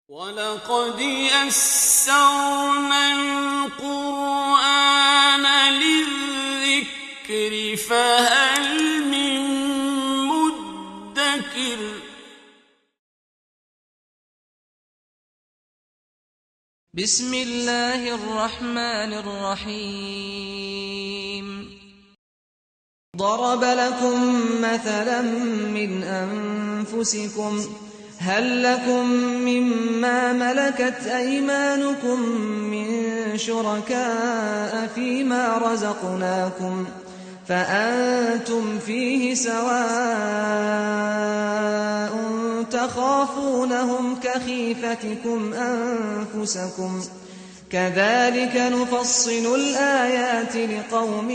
وَلَقَدْ يَسَّرْنَا الْقُرْآنَ لِلذِّكْرِ فَهَلْ مِن مُّدَّكِرٍ بسم الله الرحمن الرحيم ضرب لكم مثلا من أنفسكم هل لكم مما ملكت أيمانكم من شركاء فيما رزقناكم فأنتم فيه سواء تخافونهم كخيفتكم أنفسكم كذلك نفصل الآيات لقوم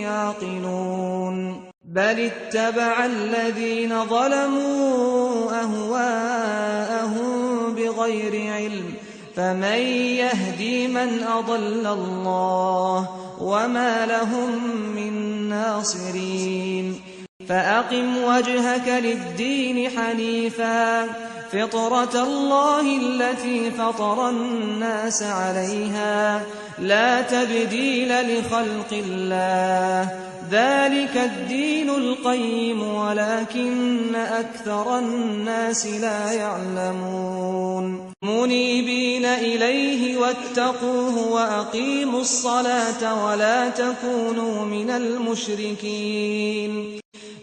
يعقلون بل اتبع الذين ظلموا أهواءهم بغير علم فمن يهدي من أضل الله وما لهم من ناصرين فأقم وجهك للدين حنيفا فطرة الله التي فطر الناس عليها لا تبديل لخلق الله ذلك الدين القيم ولكن أكثر الناس لا يعلمون منيبين إليه واتقوه وأقيموا الصلاة ولا تكونوا من المشركين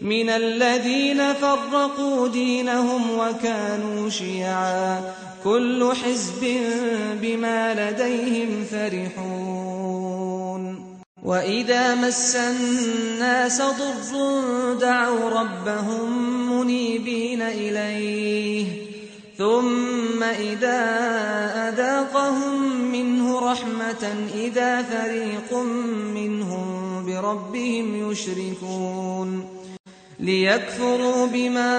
من الذين فرقوا دينهم وكانوا شيعا كل حزب بما لديهم فرحون وإذا مس الناس ضر دعوا ربهم منيبين إليه ثم إذا أذاقهم منه رحمة إذا فريق منهم بربهم يشركون ليكفروا بما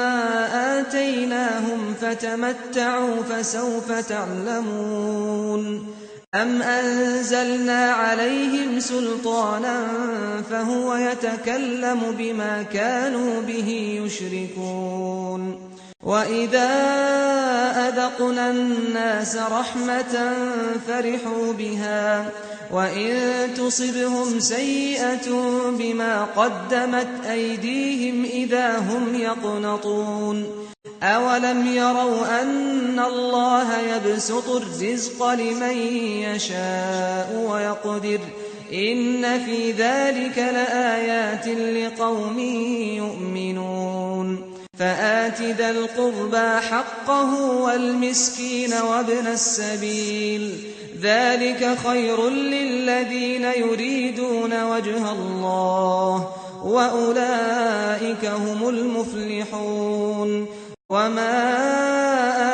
آتيناهم فتمتعوا فسوف تعلمون أم أنزلنا عليهم سلطانا فهو يتكلم بما كانوا به يشركون وإذا أذقنا الناس رحمة فرحوا بها وإن تصبهم سيئة بما قدمت أيديهم إذا هم يقنطون أولم يروا أن الله يبسط الرزق لمن يشاء ويقدر إن في ذلك لآيات لقوم يؤمنون فآت ذا القربى حقه والمسكين وابن السبيل ذلك خير للذين يريدون وجه الله وأولئك هم المفلحون وما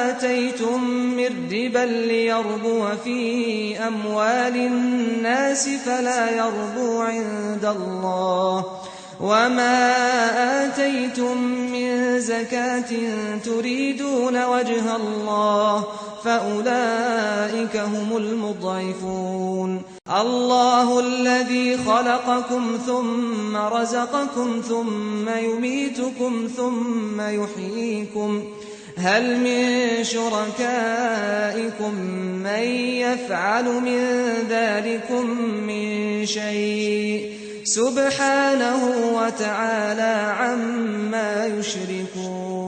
آتيتم من ربا ليربو في أموال الناس فلا يربو عند الله وما آتيتم من زكاة تريدون وجه الله فأولئك هم المضعفون الله الذي خلقكم ثم رزقكم ثم يميتكم ثم يحييكم هل من شركائكم من يفعل من ذلكم من شيء سبحانه وتعالى عما يشركون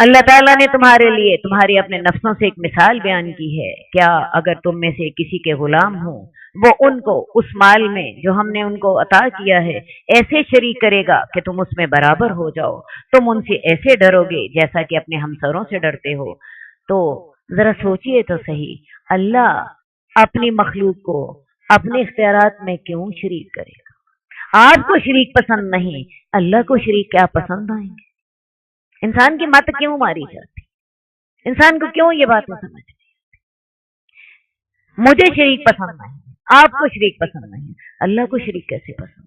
اللہ تعالیٰ نے تمہارے لیے تمہاری اپنے نفسوں سے ایک مثال بیان کی ہے. کیا اگر تم میں سے کسی کے غلام ہوں وہ ان کو اس مال میں جو ہم نے ان کو عطا کیا ہے ایسے شریک کرے گا کہ تم اس میں برابر ہو جاؤ, تم ان سے ایسے ڈرو گے جیسا کہ اپنے ہمسروں سے ڈرتے ہو, تو ذرا سوچئے تو صحیح, اللہ اپنی مخلوق کو اپنے اختیارات میں کیوں شریک کرے گا؟ آپ کو شریک پسند نہیں, اللہ کو شریک کیا پسند آئیں گے؟ انسان کی مت کیوں ماری جاتی؟ انسان کو کیوں یہ بات نہیں سمجھ؟ مجھے شریک پسند نہیں, آپ کو شریک پسند نہیں, اللہ کو شریک کیسے پسند؟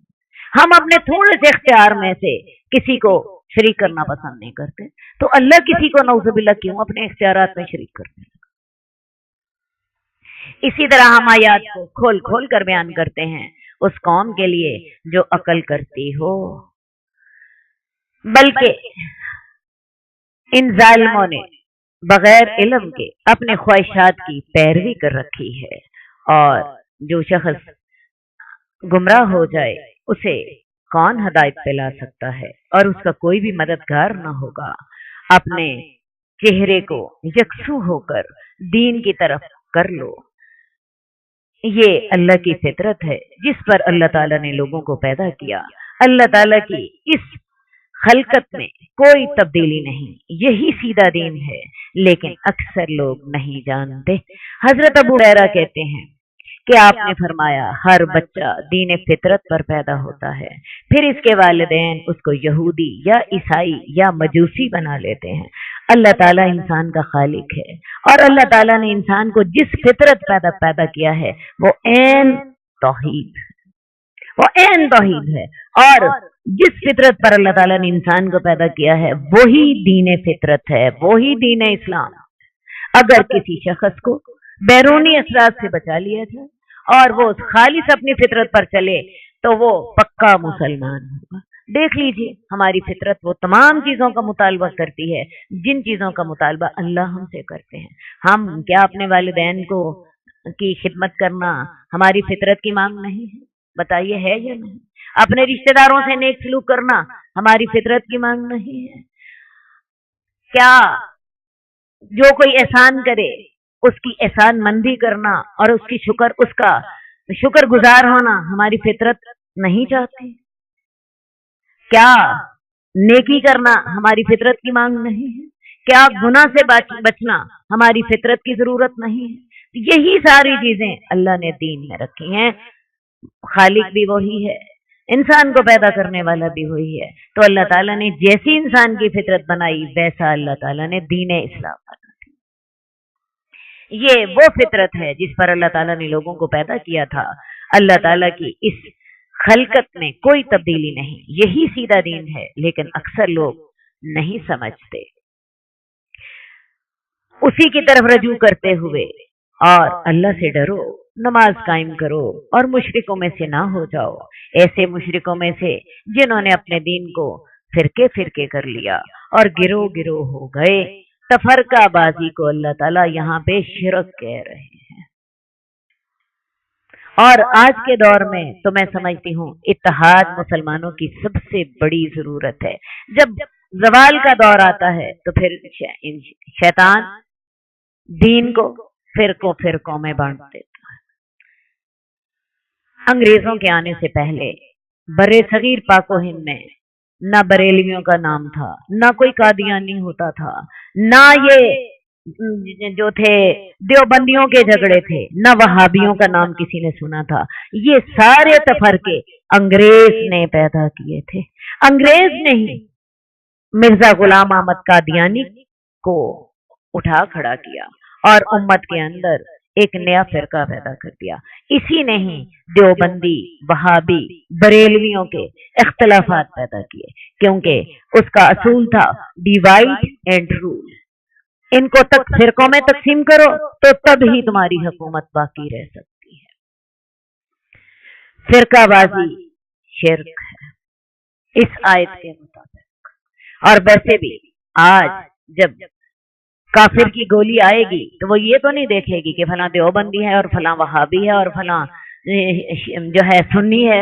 ہم اپنے تھوڑے سے اختیار میں سے کسی کو شریک کرنا پسند نہیں کرتے, تو اللہ کسی کو نعوذ باللہ کیوں اپنے اختیارات میں شریک کرتے ہیں؟ اسی طرح ہم آیات کو کھول کھول کر بیان کرتے ہیں اس قوم کے لیے جو عقل کرتی ہو, بلکہ ان ظالموں نے بغیر علم کے اپنے خواہشات کی پیروی کر رکھی ہے, اور جو شخص گمراہ ہو جائے اسے کون ہدایت پہ لا سکتا ہے, اور اس کا کوئی بھی مددگار نہ ہوگا. اپنے چہرے کو یکسو ہو کر دین کی طرف کر لو. یہ اللہ کی فطرت ہے جس پر اللہ تعالیٰ نے لوگوں کو پیدا کیا. اللہ تعالیٰ کی اس خلقت میں کوئی تبدیلی نہیں, یہی سیدھا دین ہے, لیکن اکثر لوگ نہیں جانتے. حضرت ابو ہریرہ کہتے ہیں کہ آپ نے فرمایا ہر بچہ دین فطرت پر پیدا ہوتا ہے, پھر اس کے والدین اس کو یہودی یا عیسائی یا مجوسی بنا لیتے ہیں. اللہ تعالیٰ انسان کا خالق ہے, اور اللہ تعالیٰ نے انسان کو جس فطرت پیدا کیا ہے وہ عین توحید ہے, اور جس فطرت پر اللہ تعالیٰ نے انسان کو پیدا کیا ہے وہی دین فطرت ہے, وہی دین اسلام. اگر کسی شخص کو بیرونی اثرات سے بچا لیا جائے اور وہ خالص اپنی فطرت پر چلے تو وہ پکا مسلمان ہوگا. دیکھ لیجئے ہماری فطرت وہ تمام چیزوں کا مطالبہ کرتی ہے جن چیزوں کا مطالبہ اللہ ہم سے کرتے ہیں. ہم کیا اپنے والدین کو کی خدمت کرنا ہماری فطرت کی مانگ نہیں ہے؟ بتائیے ہے یا نہیں؟ اپنے رشتہ داروں سے نیک سلوک کرنا ہماری فطرت کی مانگ نہیں ہے؟ کیا جو کوئی احسان کرے اس کی احسان مندی کرنا اور اس کا شکر گزار ہونا ہماری فطرت نہیں چاہتی؟ کیا نیکی کرنا ہماری فطرت کی مانگ نہیں ہے؟ کیا گناہ سے بچنا ہماری فطرت کی ضرورت نہیں ہے؟ یہی ساری چیزیں اللہ نے دین میں رکھی ہیں. خالق بھی وہی ہے, انسان کو پیدا کرنے والا بھی وہی ہے. تو اللہ تعالیٰ نے جیسی انسان کی فطرت بنائی ویسا اللہ تعالیٰ نے دین اسلام بنائی. یہ وہ فطرت ہے جس پر اللہ تعالیٰ نے لوگوں کو پیدا کیا تھا. اللہ تعالیٰ کی اس خلقت میں کوئی تبدیلی نہیں, یہی سیدھا دین ہے, لیکن اکثر لوگ نہیں سمجھتے. اسی کی طرف رجوع کرتے ہوئے اور اللہ سے ڈرو, نماز قائم کرو اور مشرکوں میں سے نہ ہو جاؤ, ایسے مشرکوں میں سے جنہوں نے اپنے دین کو فرقے فرقے کر لیا اور گروہ گروہ ہو گئے. تفرقہ بازی کو اللہ تعالیٰ یہاں پہ شرک کہہ رہے ہیں. اور آج کے دور میں تو میں سمجھتی ہوں اتحاد مسلمانوں کی سب سے بڑی ضرورت ہے. جب زوال کا دور آتا ہے تو پھر شیطان دین کو فرقوں میں بانٹ دیتا ہے. انگریزوں کے آنے سے پہلے برے صغیر پاک و ہند میں نہ بریلویوں کا نام تھا, نہ کوئی قادیانی ہوتا تھا, نہ یہ جو تھے دیوبندیوں کے جھگڑے تھے, نہ وہابیوں کا نام کسی نے سنا تھا. یہ سارے تفرقے انگریز نے پیدا کیے تھے. انگریز نے ہی مرزا غلام احمد قادیانی کو اٹھا کھڑا کیا اور امت کے اندر ایک نیا فرقہ پیدا کر دیا. اسی نے ہی دیوبندی, وہابی, بریلویوں کے اختلافات پیدا کیے, کیونکہ اس کا اصول تھا ڈیوائڈ اینڈ رول. ان کو تک فرقوں میں تقسیم کرو تو تب ہی تمہاری حکومت باقی رہ سکتی ہے. فرقہ بازی شرک ہے اس آیت کے مطابق. اور ویسے بھی آج جب کافر کی گولی آئے گی تو وہ یہ تو نہیں دیکھے گی کہ فلاں دیوبندی ہے اور فلاں وہابی ہے اور فلاں جو ہے سنی ہے.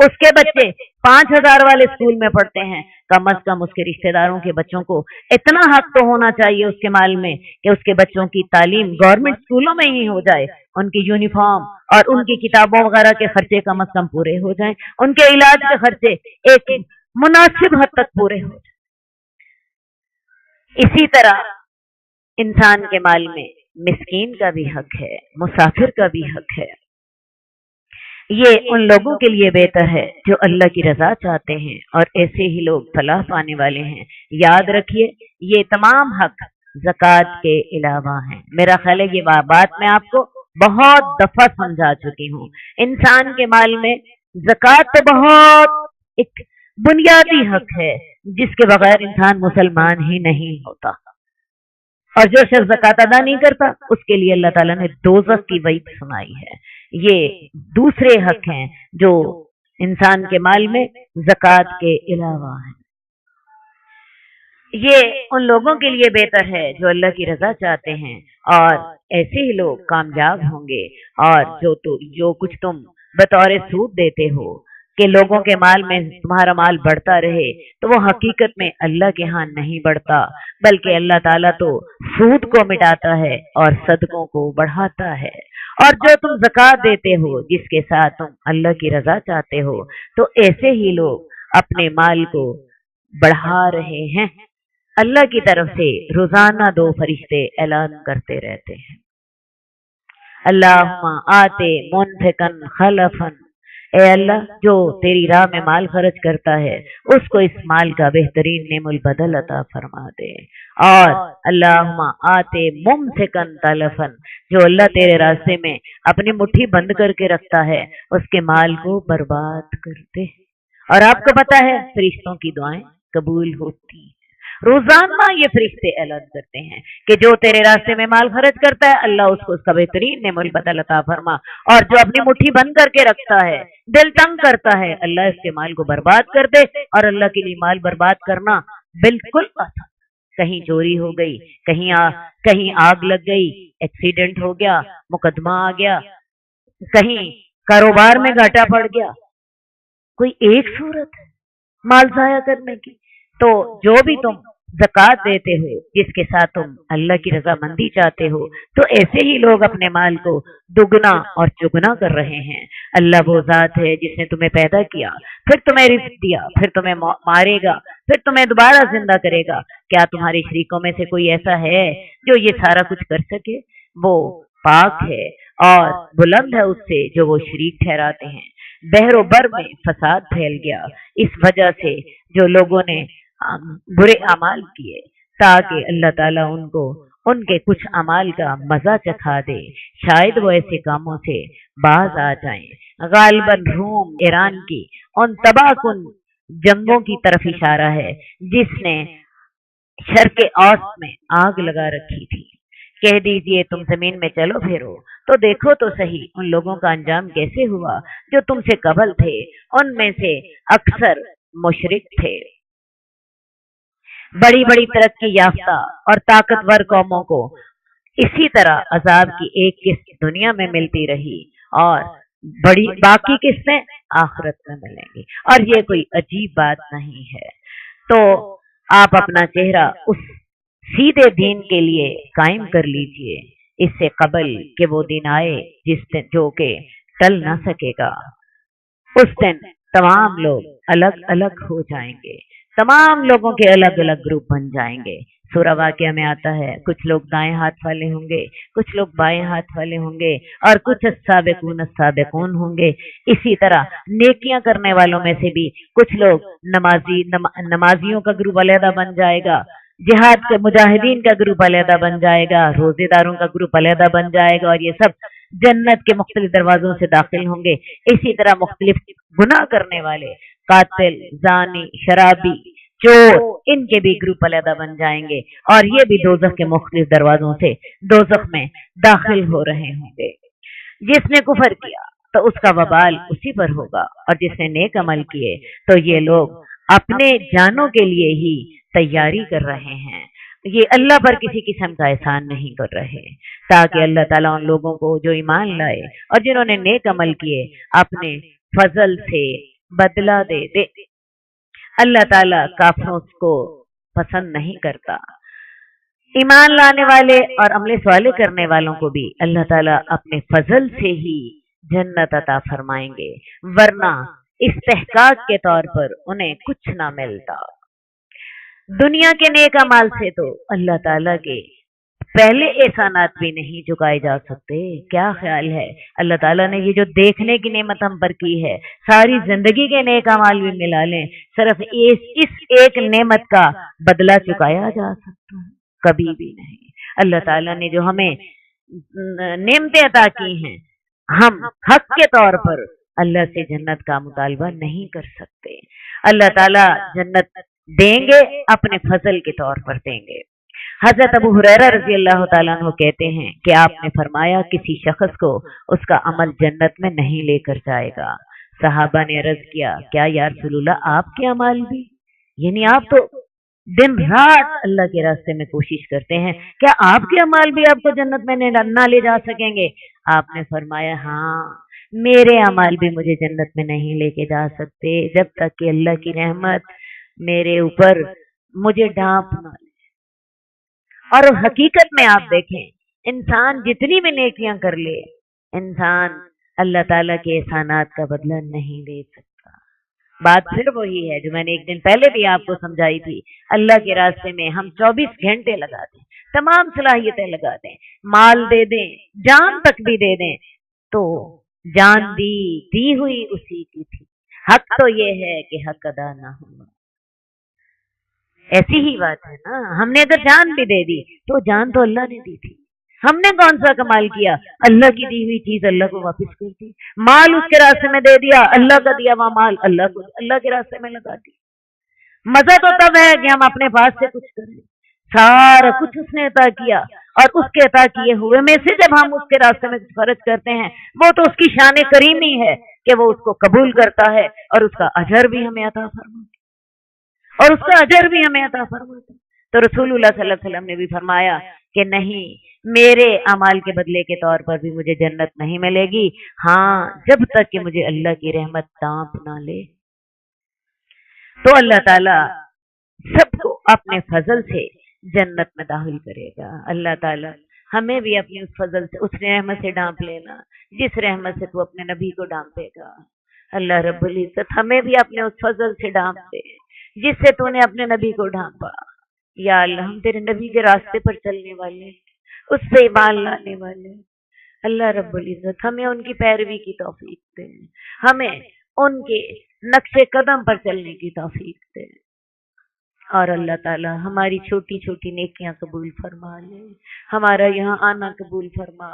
اس کے بچے 5,000 والے اسکول میں پڑھتے ہیں، کم از کم اس کے رشتہ داروں کے بچوں کو اتنا حق تو ہونا چاہیے اس کے مال میں کہ اس کے بچوں کی تعلیم گورنمنٹ اسکولوں میں ہی ہو جائے، ان کی یونیفارم اور ان کی کتابوں وغیرہ کے خرچے کم از کم پورے ہو جائیں، ان کے علاج کے خرچے ایک مناسب حد تک پورے ہو جائیں۔ اسی طرح انسان کے مال میں مسکین کا بھی حق ہے، مسافر کا بھی حق ہے۔ یہ ان لوگوں کے لیے بہتر ہے جو اللہ کی رضا چاہتے ہیں، اور ایسے ہی لوگ فلاح پانے والے ہیں۔ یاد رکھیے یہ تمام حق زکوٰۃ کے علاوہ ہیں۔ میرا خیال ہے یہ بات میں آپ کو بہت دفعہ سمجھا چکی ہوں۔ انسان کے مال میں زکوٰۃ تو بہت ایک بنیادی حق ہے جس کے بغیر انسان مسلمان ہی نہیں ہوتا، اور جو شخص زکوٰۃ ادا نہیں کرتا اس کے لیے اللہ تعالیٰ نے دوزخ کی وعید سنائی ہے۔ یہ دوسرے حق ہیں جو انسان کے مال میں زکوٰۃ کے علاوہ ہیں۔ یہ ان لوگوں کے لیے بہتر ہے جو اللہ کی رضا چاہتے ہیں، اور ایسے ہی لوگ کامیاب ہوں گے۔ اور جو کچھ تم بطور سود دیتے ہو کہ لوگوں کے مال میں تمہارا مال بڑھتا رہے، تو وہ حقیقت میں اللہ کے ہاں نہیں بڑھتا، بلکہ اللہ تعالیٰ تو سود کو مٹاتا ہے اور صدقوں کو بڑھاتا ہے۔ اور جو تم زکوٰۃ دیتے ہو جس کے ساتھ تم اللہ کی رضا چاہتے ہو، تو ایسے ہی لوگ اپنے مال کو بڑھا رہے ہیں۔ اللہ کی طرف سے روزانہ 2 فرشتے اعلان کرتے رہتے ہیں، اللہم آتے منفقن خلفن، اے اللہ جو تیری راہ میں مال خرچ کرتا ہے اس کو اس مال کا بہترین نعم البدل عطا فرما دے، اور اللہم آتے ممسکن تلفن، جو اللہ تیرے راستے میں اپنی مٹھی بند کر کے رکھتا ہے اس کے مال کو برباد کر دے۔ اور آپ کو پتا ہے فرشتوں کی دعائیں قبول ہوتی ہیں۔ روزانہ یہ فرشتے اعلان کرتے ہیں کہ جو تیرے راستے میں مال خرچ کرتا ہے اللہ اس کو اس کا بہترین نعم البدل عطا فرما، اور جو اپنی مٹھی بند کر کے رکھتا ہے، دل تنگ کرتا ہے، اللہ اس کے مال کو برباد کر دے۔ اور اللہ کے لیے مال برباد کرنا بالکل آسان، کہیں چوری ہو گئی، کہیں آگ لگ گئی، ایکسیڈنٹ ہو گیا، مقدمہ آ گیا، کہیں کاروبار میں گھاٹا پڑ گیا، کوئی ایک صورت ہے مال ضائع کرنے کی۔ تو جو بھی تم زکوٰۃ دیتے ہو جس کے ساتھ تم اللہ کی رضامندی چاہتے ہو، تو ایسے ہی لوگ اپنے مال کو دگنا اور چگنا کر رہے ہیں۔ اللہ وہ ذات ہے جس نے تمہیں پیدا کیا، پھر تمہیں رزق دیا، پھر تمہیں مارے گا، پھر تمہیں دوبارہ زندہ کرے گا۔ کیا تمہارے شریکوں میں سے کوئی ایسا ہے جو یہ سارا کچھ کر سکے؟ وہ پاک ہے اور بلند ہے اس سے جو وہ شریک ٹھہراتے ہیں۔ بحر و بر میں فساد پھیل گیا اس وجہ سے جو لوگوں نے برے اعمال کیے، تاکہ اللہ تعالیٰ ان کے کچھ اعمال کا مزہ چکھا دے، شاید وہ ایسے کاموں سے باز آ جائیں۔ غالباً روم ایران کی ان تباہ کن جنگوں کی طرف اشارہ ہے جس نے شرق اوسط میں آگ لگا رکھی تھی۔ کہہ دیجئے تم زمین میں چلو پھرو تو دیکھو تو صحیح ان لوگوں کا انجام کیسے ہوا جو تم سے قبل تھے، ان میں سے اکثر مشرک تھے۔ بڑی بڑی ترقی یافتہ اور طاقتور قوموں کو اسی طرح عذاب کی ایک قسط دنیا میں ملتی رہی، اور باقی قسطیں آخرت میں ملیں گی، اور یہ کوئی عجیب بات نہیں ہے۔ تو آپ اپنا چہرہ اس سیدھے دین کے لیے قائم کر لیجئے، اس سے قبل کہ وہ دن آئے جو کہ ٹل نہ سکے گا۔ اس دن تمام لوگ الگ الگ ہو جائیں گے، تمام لوگوں کے الگ الگ گروپ بن جائیں گے۔ سورہ واقعہ میں آتا ہے کچھ لوگ دائیں ہاتھ والے ہوں گے، کچھ لوگ بائیں ہاتھ والے ہوں گے، اور کچھ السابقون السابقون ہوں گے۔ اسی طرح نیکیاں کرنے والوں میں سے بھی کچھ لوگ نمازیوں کا گروپ علیحدہ بن جائے گا، جہاد کے مجاہدین کا گروپ علیحدہ بن جائے گا، روزے داروں کا گروپ علیحدہ بن جائے گا، اور یہ سب جنت کے مختلف دروازوں سے داخل ہوں گے۔ اسی طرح مختلف گناہ کرنے والے، قاتل، زانی، شرابی، چور، ان کے بھی گروپ علیحدہ بن جائیں گے، اور یہ بھی دوزخ کے مختلف دروازوں سے دوزخ میں داخل ہو رہے ہوں گے۔ جس نے کفر کیا تو اس کا وبال اسی پر ہوگا، اور جس نے نیک عمل کیے تو یہ لوگ اپنے جانوں کے لیے ہی تیاری کر رہے ہیں، یہ اللہ پر کسی قسم کا احسان نہیں کر رہے، تاکہ اللہ تعالیٰ ان لوگوں کو جو ایمان لائے اور جنہوں نے نیک عمل کیے اپنے فضل سے بدلہ دے دے۔ اللہ تعالیٰ کافروں کو پسند نہیں کرتا۔ ایمان لانے والے اور عمل صالح کرنے والوں کو بھی اللہ تعالیٰ اپنے فضل سے ہی جنت عطا فرمائیں گے، ورنہ استحقاق کے طور پر انہیں کچھ نہ ملتا۔ دنیا کے نیک اعمال سے تو اللہ تعالیٰ کے پہلے احسانات بھی نہیں چکائے جا سکتے۔ کیا خیال ہے اللہ تعالیٰ نے یہ جو دیکھنے کی نعمت ہم پر کی ہے، ساری زندگی کے نیک اعمال بھی ملا لیں، صرف اس ایک نعمت کا بدلہ چکایا جا سکتا ہے؟ کبھی بھی نہیں۔ اللہ تعالیٰ نے جو ہمیں نعمتیں عطا کی ہیں، ہم حق کے طور پر اللہ سے جنت کا مطالبہ نہیں کر سکتے۔ اللہ تعالیٰ جنت دیں گے، اپنے فضل کے طور پر دیں گے۔ حضرت ابو ہریرہ رضی اللہ تعالیٰ عنہ کہتے ہیں کہ آپ نے فرمایا کسی شخص کو اس کا عمل جنت میں نہیں لے کر جائے گا۔ صحابہ نے عرض کیا کیا یا رسول اللہ آپ کے اعمال بھی؟ یعنی آپ تو دن رات اللہ کے راستے میں کوشش کرتے ہیں، کیا آپ کے اعمال بھی آپ کو جنت میں نہ لے جا سکیں گے؟ آپ نے فرمایا ہاں، میرے اعمال بھی مجھے جنت میں نہیں لے کے جا سکتے جب تک کہ اللہ کی رحمت میرے اوپر مجھے ڈانپ نہ لے۔ اور حقیقت میں آپ دیکھیں، انسان جتنی بھی نیکیاں کر لے، انسان اللہ تعالیٰ کے احسانات کا بدلہ نہیں دے سکتا۔ بات پھر وہی ہے جو میں نے ایک دن پہلے بھی آپ کو سمجھائی تھی، اللہ کے راستے میں ہم 24 گھنٹے لگا دیں، تمام صلاحیتیں لگا دیں، مال دے دیں، جان تک بھی دے دیں، تو جان دی ہوئی اسی کی تھی۔ حق تو یہ ہے کہ حق ادا نہ ہوگا۔ ایسی ہی بات ہے نا، ہم نے اگر جان بھی دے دی تو جان تو اللہ نے دی تھی، ہم نے کون سا کمال کیا؟ اللہ کی دی ہوئی چیز اللہ کو واپس کر دی۔ مال اس کے راستے میں دے دیا، اللہ کا دیا ہوا مال اللہ کے راستے میں لگا دیا۔ مزہ تو تب ہے کہ ہم اپنے پاس سے کچھ کریں، سارا کچھ اس نے عطا کیا، اور اس کے عطا کیے ہوئے میں سے جب ہم اس کے راستے میں کچھ خرچ کرتے ہیں، وہ تو اس کی شان کریمی ہے کہ وہ اس کو قبول کرتا ہے اور اس کا اجر بھی ہمیں عطا فرماتا تو رسول اللہ صلی اللہ علیہ وسلم نے بھی فرمایا کہ نہیں، میرے اعمال کے بدلے کے طور پر بھی مجھے جنت نہیں ملے گی، ہاں جب تک کہ مجھے اللہ کی رحمت ڈانپ نہ لے۔ تو اللہ تعالیٰ سب کو اپنے فضل سے جنت میں داخل کرے گا۔ اللہ تعالیٰ ہمیں بھی اپنی اس فضل سے، اس رحمت سے ڈانپ لینا جس رحمت سے تو اپنے نبی کو ڈانپے گا۔ اللہ رب العزت ہمیں بھی اپنے اس فضل سے ڈانپ دے جس سے تو نے اپنے نبی کو ڈھانپا۔ یا اللہ ہم تیرے نبی کے راستے پر چلنے والے، اس پہ ایمان لانے والے، اللہ رب العزت ہمیں ان کی پیروی کی توفیق دے، ہمیں ان کے نقش قدم پر چلنے کی توفیق دے، اور اللہ تعالی ہماری چھوٹی چھوٹی نیکیاں قبول فرما لے، ہمارا یہاں آنا قبول فرما،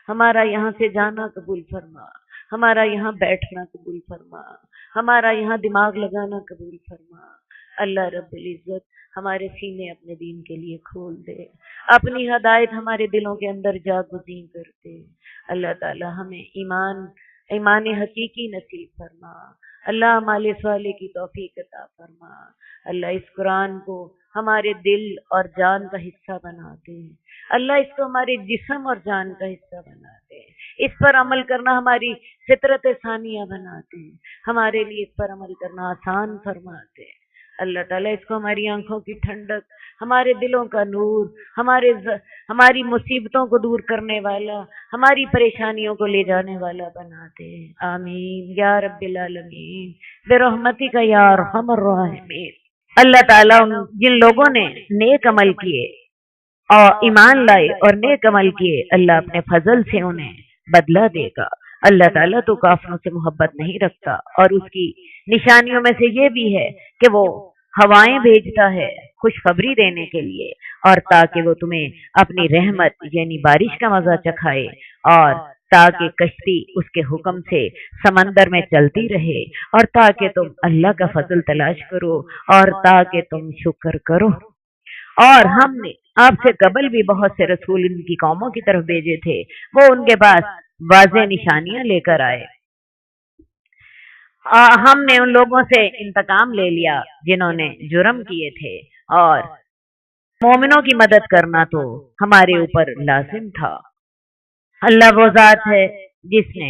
ہمارا یہاں سے جانا قبول فرما، ہمارا یہاں بیٹھنا قبول فرما، ہمارا یہاں دماغ لگانا قبول فرما۔ اللہ رب العزت ہمارے سینے اپنے دین کے لیے کھول دے، اپنی ہدایت ہمارے دلوں کے اندر جاگزین کر دے۔ اللہ تعالی ہمیں ایمان حقیقی نصیب فرما، اللہ ہمارے صالح کی توفیق عطا فرما۔ اللہ اس قرآن کو ہمارے دل اور جان کا حصہ بنا دے، اللہ اس کو ہمارے جسم اور جان کا حصہ بنا دے، اس پر عمل کرنا ہماری فطرت ثانیہ بنا دے، ہمارے لیے اس پر عمل کرنا آسان فرما دے۔ اللہ تعالیٰ اس کو ہماری آنکھوں کی ٹھنڈک، ہمارے دلوں کا نور، ہماری مصیبتوں کو دور کرنے والا، ہماری پریشانیوں کو لے جانے والا بنا دے۔ آمین یا رب العالمین برحمتک یا ارحم الراحمین۔ اللہ تعالیٰ جن لوگوں نے نیک عمل کیے اور ایمان لائے اور نیک عمل کیے، اللہ اپنے فضل سے انہیں بدلہ دے گا۔ اللہ تعالیٰ تو کافروں سے محبت نہیں رکھتا، اور اس کی نشانیوں میں سے یہ بھی ہے کہ وہ ہوائیں بھیجتا ہے خوشخبری دینے کے لیے، اور تاکہ وہ تمہیں اپنی رحمت یعنی بارش کا مزہ چکھائے، اور تاکہ کشتی اس کے حکم سے سمندر میں چلتی رہے، اور تاکہ تم اللہ کا فضل تلاش کرو، اور تاکہ تم شکر کرو۔ اور ہم نے آپ سے قبل بھی بہت سے رسول ان کی قوموں کی طرف بھیجے تھے، وہ ان کے پاس واضح نشانیاں لے کر آئے۔ ہم نے ان لوگوں سے انتقام لے لیا جنہوں نے جرم کیے تھے، اور مومنوں کی مدد کرنا تو ہمارے اوپر لازم تھا۔ اللہ وہ ذات ہے جس نے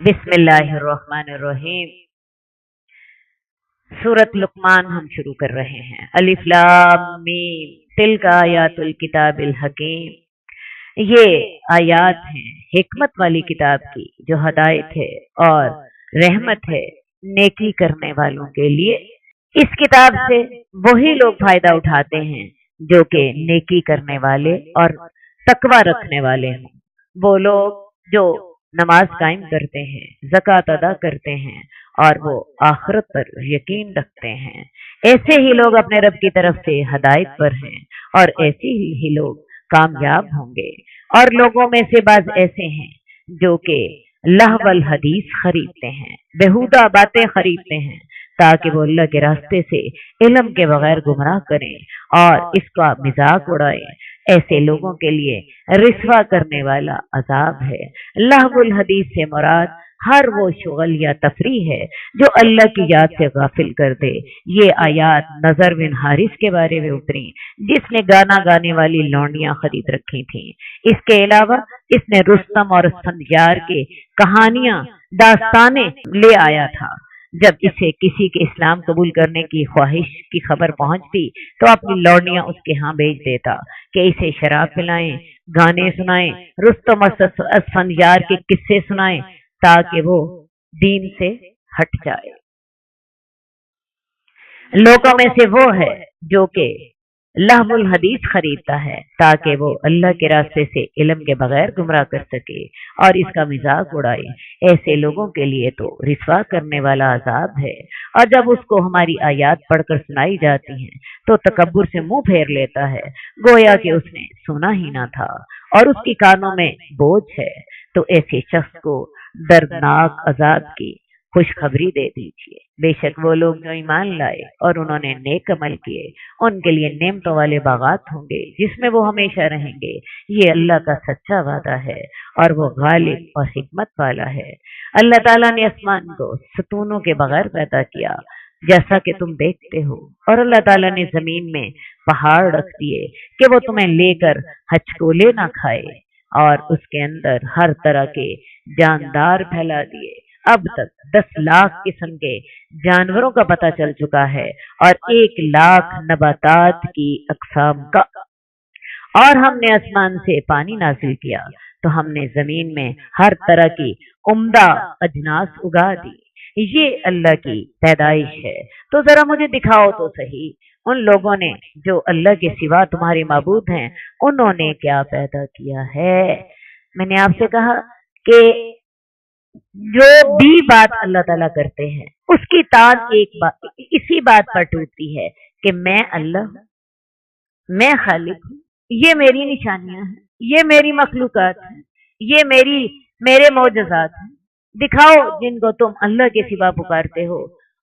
بسم اللہ الرحمن الرحیم۔ سورۃ لقمان ہم شروع کر رہے ہیں۔ الف لام میم تلک آیات الکتاب الحکیم، یہ آیات ہیں حکمت والی کتاب کی جو ہدایت ہے اور رحمت ہے نیکی کرنے والوں کے لیے۔ اس کتاب سے وہی لوگ فائدہ اٹھاتے ہیں جو کہ نیکی کرنے والے اور تقوی رکھنے والے ہوں، وہ لوگ جو نماز قائم کرتے ہیں، زکوٰۃ ادا کرتے ہیں اور وہ آخرت پر یقین رکھتے ہیں۔ ایسے ہی لوگ اپنے رب کی طرف سے ہدایت پر ہیں اور ایسے ہی لوگ کامیاب ہوں گے۔ اور لوگوں میں سے بعض ایسے ہیں جو کہ لہو الحدیث خریدتے ہیں، بےہودہ باتیں خریدتے ہیں تاکہ وہ اللہ کے راستے سے علم کے بغیر گمراہ کریں اور اس کا مذاق اڑائیں۔ ایسے لوگوں کے لیے رسوا کرنے والا عذاب ہے۔ لہو الحدیث سے مراد ہر وہ شغل یا تفریح ہے جو اللہ کی یاد سے غافل کر دے۔ یہ آیات نضر بن حارث کے بارے میں اتری جس نے گانا گانے والی لونڈیاں خرید رکھی تھیں۔ اس کے علاوہ اس نے رستم اور اسفندیار کے کہانیاں داستانیں لے آیا تھا۔ جب اسے کسی کے اسلام قبول کرنے کی خواہش کی خبر پہنچتی تو اپنی لونڈیاں اس کے ہاں بھیج دیتا کہ اسے شراب پلائیں، گانے سنائیں، رستم اور اسفندیار کے قصے سنائیں تاکہ وہ دین سے ہٹ جائے۔ لوگوں میں سے وہ ہے جو کہ لہو الحدیث خریدتا ہے تاکہ وہ اللہ کے راستے سے علم کے بغیر گمراہ کر سکے اور اس کا مذاق اڑائے۔ ایسے لوگوں کے لیے تو رسوا کرنے والا عذاب ہے۔ اور جب اس کو ہماری آیات پڑھ کر سنائی جاتی ہیں تو تکبر سے منہ پھیر لیتا ہے گویا کہ اس نے سنا ہی نہ تھا اور اس کی کانوں میں بوجھ ہے۔ تو ایسے شخص کو دردناک عذاب کی خوشخبری دے دیجیے۔ بے شک وہ لوگ جو ایمان لائے اور انہوں نے نیک عمل کیے ان کے لیے نعمتوں والے باغات ہوں گے جس میں وہ ہمیشہ رہیں گے۔ یہ اللہ کا سچا وعدہ ہے اور وہ غالب اور حکمت والا ہے۔ اللہ تعالیٰ نے آسمان کو ستونوں کے بغیر پیدا کیا جیسا کہ تم دیکھتے ہو، اور اللہ تعالیٰ نے زمین میں پہاڑ رکھ دیے کہ وہ تمہیں لے کر ہچکولے نہ کھائے، اور اس کے اندر ہر طرح کے جاندار پھیلا دیے۔ اب تک 10 لاکھ قسم کے جانوروں کا پتہ چل چکا ہے اور 1 لاکھ نباتات کی اقسام کا۔ اور ہم نے آسمان سے پانی نازل کیا تو ہم نے زمین میں ہر طرح کی عمدہ اجناس اگا دی۔ یہ اللہ کی پیدائش ہے۔ تو ذرا مجھے دکھاؤ تو صحیح ان لوگوں نے جو اللہ کے سوا تمہارے معبود ہیں انہوں نے کیا پیدا کیا ہے۔ میں نے آپ سے کہا کہ جو بھی بات اللہ تعالیٰ کرتے ہیں اس کی تاج اسی بات پر ٹوٹتی ہے کہ میں اللہ ہوں، میں خالق ہوں، یہ میری نشانیاں ہیں، یہ میری مخلوقات ہیں، یہ میرے معجزات ہیں۔ دکھاؤ جن کو تم اللہ کے سوا پکارتے ہو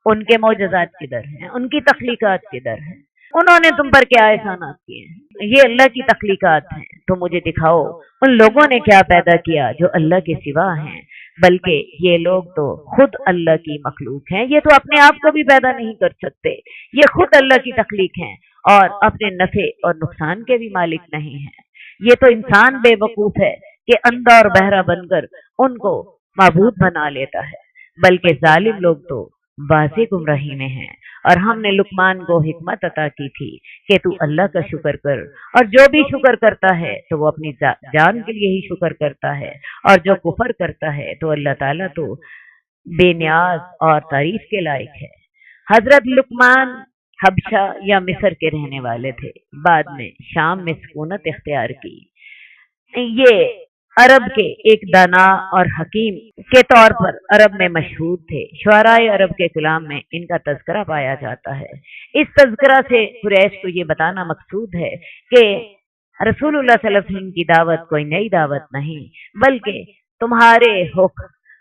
ان کے معجزات کدھر ہیں، ان کی تخلیقات کدھر ہیں، انہوں نے تم پر کیا احسانات کیے ہیں۔ یہ اللہ کی تخلیقات ہیں تو مجھے دکھاؤ ان لوگوں نے کیا پیدا کیا جو اللہ کے سوا ہیں۔ بلکہ یہ لوگ تو خود اللہ کی مخلوق ہیں، یہ تو اپنے آپ کو بھی پیدا نہیں کر سکتے، یہ خود اللہ کی تخلیق ہیں اور اپنے نفع اور نقصان کے بھی مالک نہیں ہیں۔ یہ تو انسان بے وقوف ہے کہ اندھا اور بہرا بن کر ان کو معبود بنا لیتا ہے، بلکہ ظالم لوگ تو واضح گمراہی میں ہیں۔ اور ہم نے لقمان کو حکمت عطا کی تھی کہ تو اللہ کا شکر کر، اور جو بھی شکر کرتا ہے تو وہ اپنی جان کے لیے ہی شکر کرتا ہے، اور جو کفر کرتا ہے تو اللہ تعالیٰ تو بے نیاز اور تعریف کے لائق ہے۔ حضرت لقمان حبشہ یا مصر کے رہنے والے تھے، بعد میں شام میں سکونت اختیار کی۔ یہ عرب کے ایک دانا اور حکیم کے طور پر عرب میں مشہور تھے۔ شعراء عرب کے کلام میں ان کا تذکرہ پایا جاتا ہے۔ اس تذکرہ سے قریش کو یہ بتانا مقصود ہے کہ رسول اللہ صلی اللہ علیہ وسلم کی دعوت کوئی نئی دعوت نہیں، بلکہ تمہارے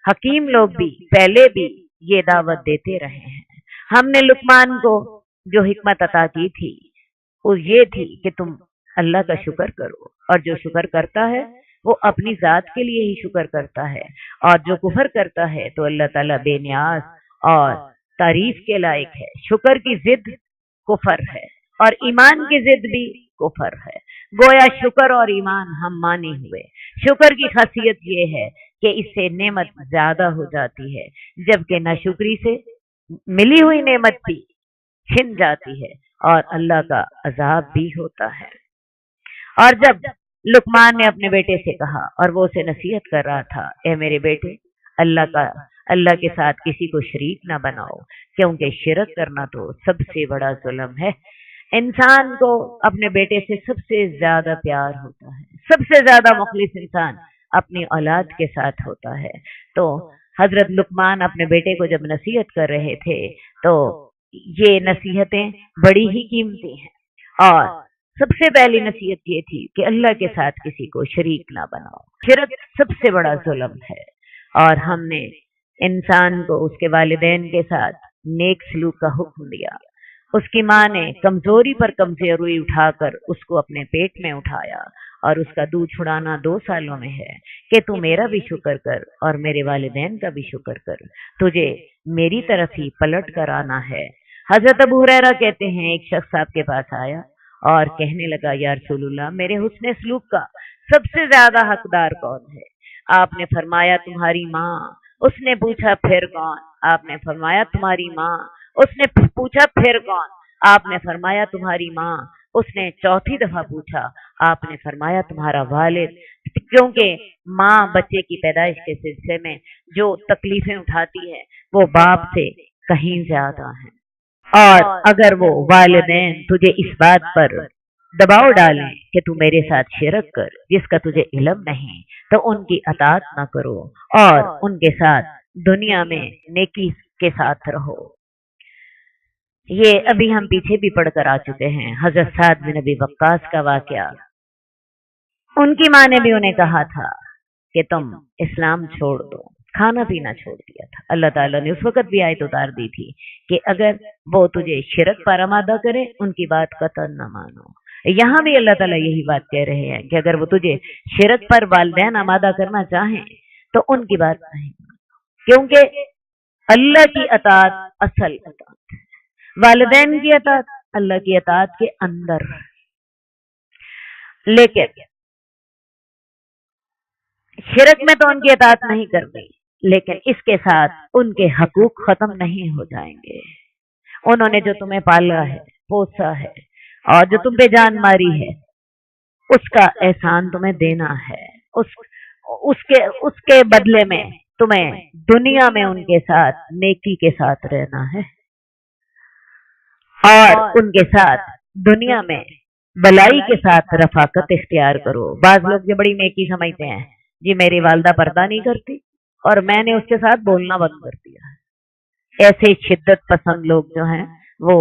حکیم لوگ بھی پہلے بھی یہ دعوت دیتے رہے ہیں۔ ہم نے لقمان کو جو حکمت عطا کی تھی وہ یہ تھی کہ تم اللہ کا شکر کرو، اور جو شکر کرتا ہے وہ اپنی ذات کے لیے ہی شکر کرتا ہے، اور جو کفر کرتا ہے تو اللہ تعالیٰ بے نیاز اور تعریف کے لائق ہے۔ شکر کی ضد کفر ہے اور ایمان کی ضد بھی کفر ہے۔ گویا شکر اور ایمان ہم مانی ہوئے۔ شکر کی خاصیت یہ ہے کہ اس سے نعمت زیادہ ہو جاتی ہے، جبکہ ناشکری سے ملی ہوئی نعمت بھی چھن جاتی ہے اور اللہ کا عذاب بھی ہوتا ہے۔ اور جب لقمان نے اپنے بیٹے سے کہا اور وہ اسے نصیحت کر رہا تھا، اے میرے بیٹے، اللہ کے ساتھ کسی کو شریک نہ بناؤ، کیونکہ شرک کرنا تو سب سے بڑا ظلم ہے۔ انسان کو اپنے بیٹے سے سب سے زیادہ پیار ہوتا ہے، سب سے زیادہ مخلص انسان اپنی اولاد کے ساتھ ہوتا ہے۔ تو حضرت لقمان اپنے بیٹے کو جب نصیحت کر رہے تھے تو یہ نصیحتیں بڑی ہی قیمتی ہیں، اور سب سے پہلی نصیحت یہ تھی کہ اللہ کے ساتھ کسی کو شریک نہ بناؤ۔ شرک سب سے بڑا ظلم ہے، اور ہم نے انسان کو اس کے والدین کے ساتھ نیک سلوک کا حکم دیا۔ اس کی ماں نے کمزوری پر کمزوری اٹھا کر اس کو اپنے پیٹ میں اٹھایا، اور اس کا دودھ چھڑانا 2 سالوں میں ہے کہ تو میرا بھی شکر کر اور میرے والدین کا بھی شکر کر، تجھے میری طرف ہی پلٹ کر آنا ہے۔ حضرت ابو ہریرہ کہتے ہیں ایک شخص آپ کے پاس آیا اور کہنے لگا، یا رسول اللہ، میرے حسن سلوک کا سب سے زیادہ حقدار کون ہے؟ آپ نے فرمایا تمہاری ماں۔ اس نے پوچھا پھر کون؟ آپ نے فرمایا تمہاری ماں۔ اس نے پوچھا پھر کون؟ آپ نے فرمایا تمہاری ماں۔ اس نے چوتھی دفعہ پوچھا، آپ نے فرمایا تمہارا والد، کیونکہ ماں بچے کی پیدائش کے سلسلے میں جو تکلیفیں اٹھاتی ہے وہ باپ سے کہیں زیادہ ہیں، اور اگر وہ والدین تجھے اس بات پر دباؤ ڈالیں کہ تو میرے ساتھ شرک کر جس کا تجھے علم نہیں، تو ان کی اطاعت نہ کرو اور ان کے ساتھ دنیا میں نیکی کے ساتھ رہو۔ یہ ابھی ہم پیچھے بھی پڑھ کر آ چکے ہیں، حضرت سعد بن ابی وقاص کا واقعہ۔ ان کی ماں نے بھی انہیں کہا تھا کہ تم اسلام چھوڑ دو، کھانا پینا چھوڑ دیا تھا۔ اللہ تعالیٰ نے اس وقت بھی آیت اتار دی تھی کہ اگر وہ تجھے شرک پر آمادہ کرے ان کی بات قطعاً نہ مانو۔ یہاں بھی اللہ تعالیٰ یہی بات کہہ رہے ہیں کہ اگر وہ تجھے شرک پر والدین آمادہ کرنا چاہیں تو ان کی بات نہیں مانو، کیونکہ اللہ کی اطاعت اصل اطاعت ہے، والدین کی اطاعت اللہ کی اطاعت کے اندر۔ لیکن شرک میں تو ان کی اطاعت نہیں کرنی، لیکن اس کے ساتھ ان کے حقوق ختم نہیں ہو جائیں گے۔ انہوں نے جو تمہیں پالا ہے، پوسا ہے، اور جو تم پہ جان ماری ہے، اس کا احسان تمہیں دینا ہے۔ اس کے بدلے میں تمہیں دنیا میں ان کے ساتھ نیکی کے ساتھ رہنا ہے، اور ان کے ساتھ دنیا میں بلائی کے ساتھ رفاقت اختیار کرو۔ بعض لوگ جو بڑی نیکی سمجھتے ہیں، جی میری والدہ پردہ نہیں کرتی اور میں نے اس کے ساتھ بولنا بند کر دیا۔ ایسے شدت پسند لوگ جو ہیں وہ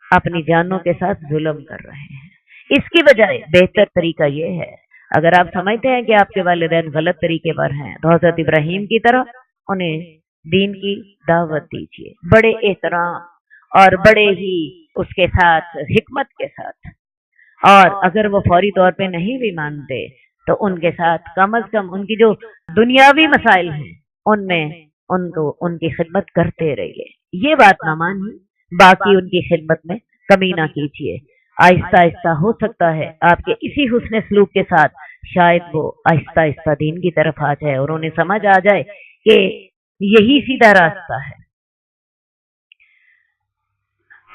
اپنی جانوں کے ساتھ ظلم کر رہے ہیں۔ اس کی بجائے بہتر طریقہ یہ ہے، اگر آپ سمجھتے ہیں کہ آپ کے والدین غلط طریقے پر ہیں تو حضرت ابراہیم کی طرح انہیں دین کی دعوت دیجیے، بڑے احترام اور بڑے ہی اس کے ساتھ حکمت کے ساتھ۔ اور اگر وہ فوری طور پہ نہیں بھی مانتے تو ان کے ساتھ کم از کم ان کی جو دنیاوی مسائل ہیں ان میں ان کی خدمت کرتے رہیے۔ یہ بات نہ مانیے، باقی ان کی خدمت میں کمی نہ کیجیے۔ آہستہ آہستہ ہو سکتا ہے آپ کے اسی حسن سلوک کے ساتھ شاید وہ آہستہ آہستہ دین کی طرف آ جائے اور انہیں سمجھ آ جائے کہ یہی سیدھا راستہ ہے،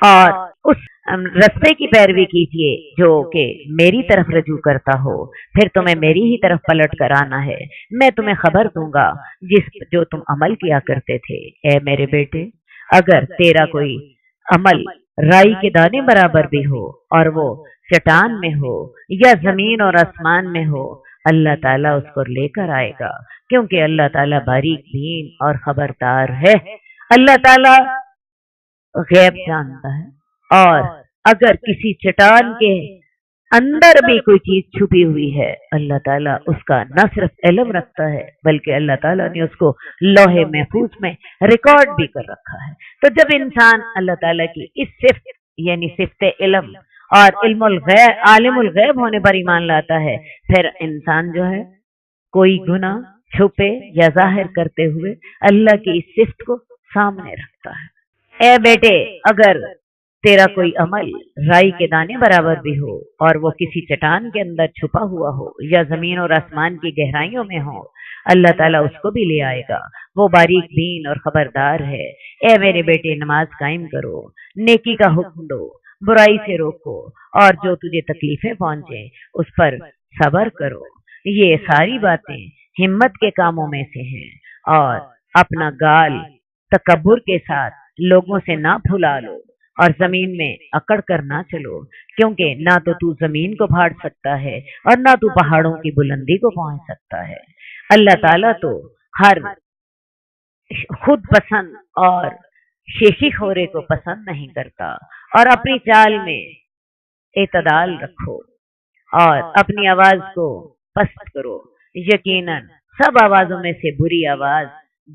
اور اس رستے کی پیروی کیجیے جو کہ میری طرف رجوع کرتا ہو، پھر تمہیں میری ہی طرف پلٹ کر آنا ہے۔ میں تمہیں خبر دوں گا جو تم عمل کیا کرتے تھے۔ اے میرے بیٹے، اگر تیرا کوئی عمل رائی کے دانے برابر بھی ہو اور وہ چٹان میں ہو یا زمین اور آسمان میں ہو، اللہ تعالیٰ اس کو لے کر آئے گا، کیونکہ اللہ تعالیٰ باریک بین اور خبردار ہے۔ اللہ تعالیٰ غیب جانتا ہے، اور اگر کسی چٹان کے اندر بھی کوئی چیز چھپی ہوئی ہے، اللہ تعالیٰ اس کا نہ صرف علم رکھتا ہے بلکہ اللہ تعالیٰ نے اس کو لوح محفوظ میں ریکارڈ بھی کر رکھا ہے۔ تو جب انسان اللہ تعالیٰ کی اس صفت یعنی صفت علم اور علم الغیب، عالم الغیب ہونے پر ایمان لاتا ہے، پھر انسان جو ہے کوئی گناہ چھپے یا ظاہر کرتے ہوئے اللہ کی اس صفت کو سامنے رکھتا ہے۔ اے بیٹے، اگر تیرا کوئی عمل رائی کے دانے برابر بھی ہو اور وہ کسی چٹان کے اندر چھپا ہوا ہو یا زمین اور آسمان کی گہرائیوں میں ہو، اللہ تعالیٰ اس کو بھی لے آئے گا۔ وہ باریک بین اور خبردار ہے۔ اے میرے بیٹے، نماز قائم کرو، نیکی کا حکم دو، برائی سے روکو، اور جو تجھے تکلیفیں پہنچے اس پر صبر کرو۔ یہ ساری باتیں ہمت کے کاموں میں سے ہیں، اور اپنا گال تکبر کے ساتھ لوگوں سے نہ پھلا لو اور زمین میں اکڑ کر نہ چلو، کیونکہ نہ تو زمین کو پھاڑ سکتا ہے اور نہ تو پہاڑوں کی بلندی کو پہنچ سکتا ہے۔ اللہ تعالیٰ تو ہر خود پسند اور شیخی خورے کو پسند نہیں کرتا، اور اپنی چال میں اعتدال رکھو اور اپنی آواز کو پست کرو۔ یقیناً سب آوازوں میں سے بری آواز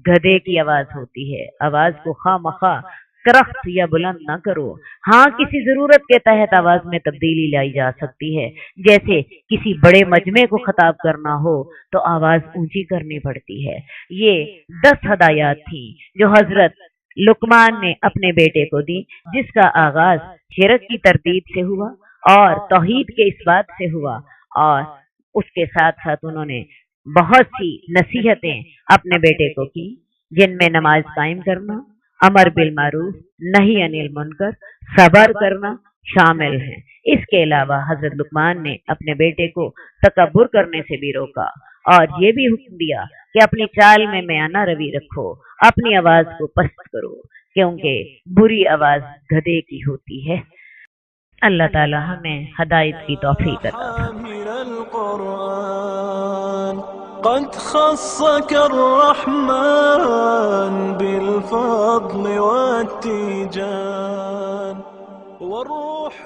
گدھے کی آواز ہوتی ہے۔ آواز کو خواہ مخواہ کرخت یا بلند نہ کرو۔ ہاں، کسی ضرورت کے تحت آواز میں تبدیلی لائی جا سکتی ہے، جیسے کسی بڑے مجمع کو خطاب کرنا ہو تو آواز اونچی کرنی پڑتی ہے۔ یہ 10 ہدایات تھیں جو حضرت لقمان نے اپنے بیٹے کو دی، جس کا آغاز شرک کی تردید سے ہوا اور توحید کے اس بات سے ہوا، اور اس کے ساتھ ساتھ انہوں نے بہت سی نصیحتیں اپنے بیٹے کو کی، جن میں نماز قائم کرنا، امر بالمعروف، نہی عن المنکر، صبر کرنا شامل ہیں۔ اس کے علاوہ حضرت لقمان نے اپنے بیٹے کو تکبر کرنے سے بھی روکا اور یہ بھی حکم دیا کہ اپنی چال میں میانہ روی رکھو، اپنی آواز کو پست کرو، کیونکہ بری آواز گدھے کی ہوتی ہے۔ اللہ تعالی ہمیں ہدایت کی توفیق عطا فرمائے۔ قد خصك الرحمن بالفضل والتيجان والروح